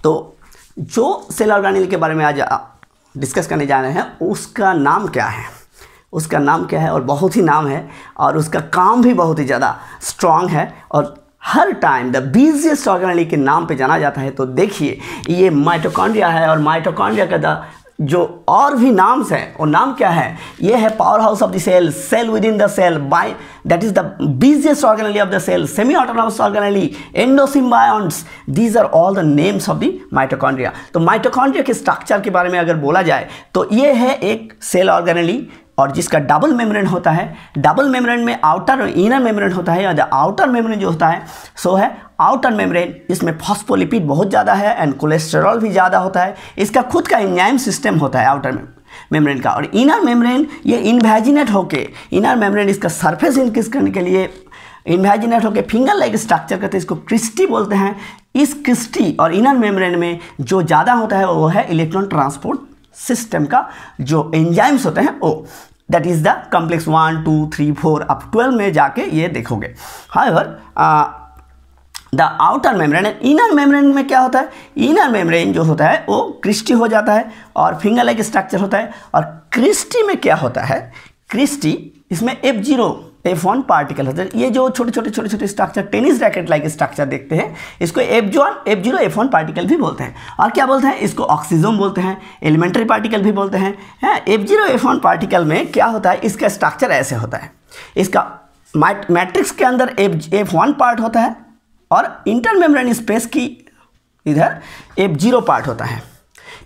तो जो cell organelle के बारे में आज डिस्कस करने जा रहे हैं उसका नाम क्या है, उसका नाम क्या है, और बहुत ही नाम है और उसका काम भी बहुत ही ज़्यादा स्ट्रांग है और हर टाइम द बिजिएस्ट ऑर्गेनेल के नाम पे जाना जाता है। तो देखिए ये माइटोकॉन्ड्रिया है और माइटोकॉन्ड्रिया का जो और भी नाम्स हैं वो नाम क्या है, ये है powerhouse of the cell, cell within the cell, by that is the biggest organelle of the cell, semi autonomous organelle, endosymbionts, these are all the names of the mitochondria. तो mitochondria के structure के बारे में अगर बोला जाए तो ये है एक सेल ऑर्गेनेल और जिसका डबल मेम्ब्रेन होता है। डबल मेम्ब्रेन में आउटर और इनर मेम्ब्रेन होता है, और आउटर मेम्ब्रेन जो होता है सो है आउटर मेम्ब्रेन, इसमें फॉस्फोलिपिड बहुत ज़्यादा है एंड कोलेस्टेरॉल भी ज़्यादा होता है। इसका खुद का एंजाइम सिस्टम होता है आउटर मेम्ब्रेन का। और इनर मेम्ब्रेन ये इन्वेजिनेट होके, इनर मेम्ब्रेन इसका सरफेस इंक्रीज करने के लिए इन्वेजिनेट होके फिंगर लाइक स्ट्रक्चर करते हैं, इसको क्रिस्टी बोलते हैं। इस क्रिस्टी और इनर मेम्ब्रेन में जो ज़्यादा होता है वो है इलेक्ट्रॉन ट्रांसपोर्ट सिस्टम का जो एंजाइम्स होते हैं वो, दैट इज द कॉम्प्लेक्स 1 2 3 4 अब 12 में जाके ये देखोगे। However the outer membrane and inner membrane में क्या होता है, इनर मेम्ब्रेन जो होता है वो क्रिस्टी हो जाता है और फिंगर लाइक स्ट्रक्चर होता है। और क्रिस्टी में क्या होता है, क्रिस्टी इसमें F0 F1 पार्टिकल होते हैं। ये जो छोटे छोटे structure tennis racket like structure देखते हैं इसको F0 F1 पार्टिकल भी बोलते हैं। और क्या बोलते हैं, इसको ऑक्सीजोम बोलते हैं, एलिमेंट्री पार्टिकल भी बोलते हैं। F0 F1 पार्टिकल में क्या होता है, इसका स्ट्रक्चर ऐसे होता है, इसका मैट्रिक्स के अंदर F1 पार्ट होता है और इंटर मेम्ब्रेन स्पेस की इधर F0 पार्ट होता है।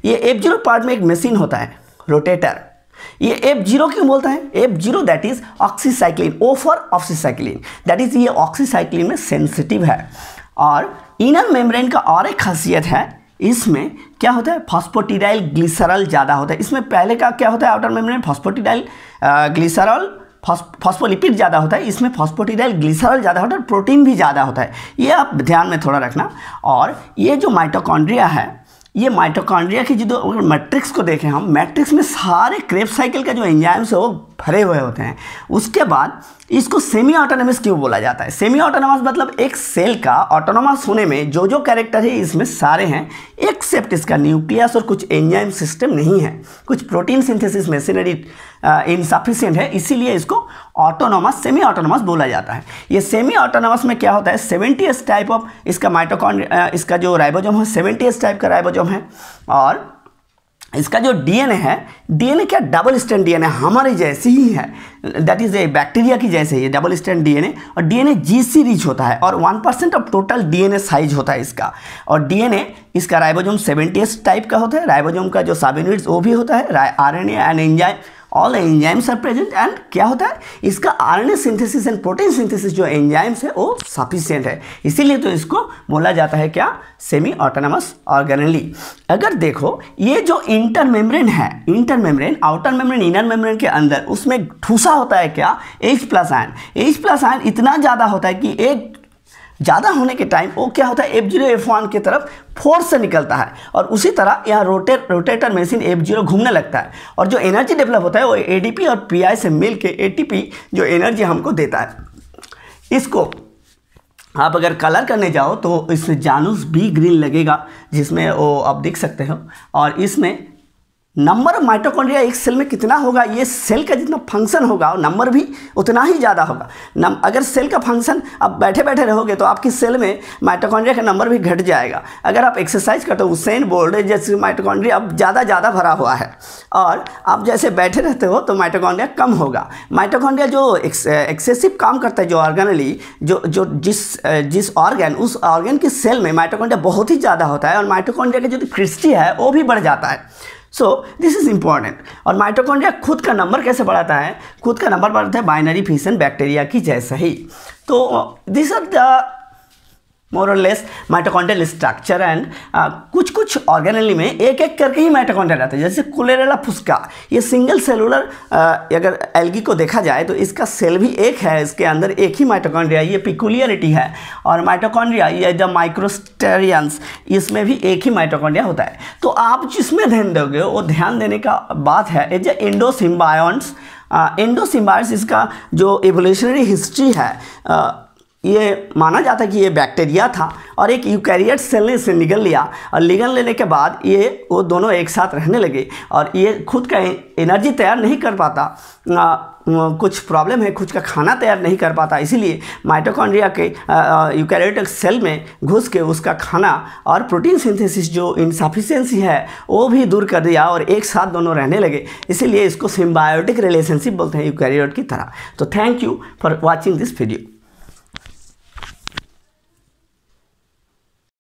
ये F0 पार्ट में एक मशीन होता है रोटेटर, ये F0 क्यों बोलता है, F0 that is oxycycline, O for oxycycline, that is ये ऑक्सीसाइक्लिन में सेंसिटिव है। और इनर मेम्ब्रेन का और एक खासियत है, इसमें क्या होता है फॉस्फोटिडाइल ग्लिसरॉल ज़्यादा होता है। इसमें पहले का क्या होता है आउटर मेम्ब्रेन फॉस्फोटिडाइल ग्लिसरॉल फॉस्फोलिपिड ज़्यादा होता है, इसमें फॉस्फोटिडाइल ग्लिसरॉल ज़्यादा होता है, प्रोटीन भी ज़्यादा होता है, ये आप ध्यान में थोड़ा रखना। और ये जो माइटोकॉन्ड्रिया है, ये माइटोकॉन्ड्रिया की जो अगर मैट्रिक्स को देखें हम, मैट्रिक्स में सारे क्रेब्स साइकिल का जो एंजाइम्स है वो भरे हुए होते हैं। उसके बाद इसको सेमी ऑटोनॉमस क्यों बोला जाता है, सेमी ऑटोनॉमस मतलब एक सेल का ऑटोनॉमस होने में जो जो कैरेक्टर है इसमें सारे हैं एक्सेप्ट इसका न्यूक्लियस और कुछ एंजाइम सिस्टम नहीं है, कुछ प्रोटीन सिंथेसिस मशीनरी इनसफिशिएंट है, इसीलिए इसको ऑटोनॉमस सेमी ऑटोनॉमस बोला जाता है। ये सेमी ऑटोनॉमस में क्या होता है 70s टाइप ऑफ इसका माइटोकॉन्ड्रिया, इसका जो राइबोसोम है 70s टाइप का राइबोसोम है। और इसका जो डीएनए है, डीएनए क्या डबल स्ट्रैंड डीएनए हमारे जैसी ही है, दैट इज ए बैक्टीरिया की जैसे ही डबल स्ट्रैंड डीएनए। और डीएनए जीसी रिच होता है और 1% ऑफ टोटल डीएनए साइज होता है इसका। और डीएनए इसका राइबोसोम 70s टाइप का होता है, राइबोसोम का जो सब यूनिट्स वो भी होता है, RNA and enzyme all enzymes are present. And क्या होता है इसका RNA synthesis and protein synthesis जो एंजाइम्स है वो सफिशिएंट है, इसीलिए तो इसको बोला जाता है क्या सेमी ऑटोनॉमस ऑर्गेनेल। अगर देखो ये जो इंटर मेम्ब्रेन है, inter membrane outer membrane inner membrane के अंदर उसमें ठूसा होता है क्या H+ आयन, H+ आयन इतना ज़्यादा होता है कि एक ज़्यादा होने के टाइम वो क्या होता है F0 F1 की तरफ फोर्स से निकलता है और उसी तरह यहाँ रोटेटर मशीन F0 घूमने लगता है और जो एनर्जी डेवलप होता है वो ADP और PI से मिल के ATP जो एनर्जी हमको देता है। इसको आप अगर कलर करने जाओ तो इसमें जानूस B ग्रीन लगेगा जिसमें वो आप देख सकते हो। और इसमें नंबर ऑफ माइटोकॉन्ड्रिया एक सेल में कितना होगा, ये सेल का जितना फंक्शन होगा नंबर भी उतना ही ज़्यादा होगा। अगर सेल का फंक्शन आप बैठे बैठे रहोगे तो आपकी सेल में माइटोकॉन्ड्रिया का नंबर भी घट जाएगा। अगर आप एक्सरसाइज करते हो उसेन बोल्ट जैसे माइटोकॉन्ड्रिया अब ज़्यादा भरा हुआ है और आप जैसे बैठे रहते हो तो माइटोकॉन्ड्रिया कम होगा। माइटोकॉन्ड्रिया जो एक्सेसिव काम करता है जो ऑर्गेनली जो जिस ऑर्गन उस ऑर्गन की सेल में माइटोकॉन्ड्रिया बहुत ही ज़्यादा होता है और माइटोकॉन्ड्रिया का जो क्रिस्टी है वो भी बढ़ जाता है। So this is important. और माइटोकॉन्ड्रिया खुद का नंबर कैसे बढ़ाता है, खुद का नंबर बढ़ाता है बाइनरी फिशन बैक्टीरिया की जैसा ही। तो दिस आर द मोर और लेस माइटोकॉन्ड्रियल स्ट्रक्चर एंड कुछ ऑर्गेनेल में एक एक करके ही माइटोकॉन्ड्रिया रहता है। जैसे क्लोरेला फुस्का ये सिंगल सेलुलर अगर एल्गी को देखा जाए तो इसका सेल भी एक है, इसके अंदर एक ही माइटोकॉन्ड्रिया, ये पिकुलियरिटी है। और माइटोकॉन्ड्रिया ये द माइक्रोस्टेरियंस इसमें भी एक ही माइटोकॉन्ड्रिया होता है। तो आप जिसमें ध्यान दोगे वो ध्यान देने का बात है एज एंडोसिम्बायोन्ट्स। एंडोसिम्बायोन्ट्स इसका जो एवोल्यूशनरी हिस्ट्री है ये माना जाता है कि ये बैक्टीरिया था और एक यूकैरियोट सेल ने इसे निगल लिया और निगल लेने के बाद वो दोनों एक साथ रहने लगे और ये खुद का एनर्जी तैयार नहीं कर पाता, कुछ प्रॉब्लम है, खुद का खाना तैयार नहीं कर पाता, इसीलिए माइटोकॉन्ड्रिया के यूकैरियोटिक सेल में घुस के उसका खाना और प्रोटीन सिंथेसिस जो इनसफिशिएंसी है वो भी दूर कर दिया और एक साथ दोनों रहने लगे, इसीलिए इसको सिम्बायोटिक रिलेशनशिप बोलते हैं यूकैरियोट की तरह। तो thank you for watching this video.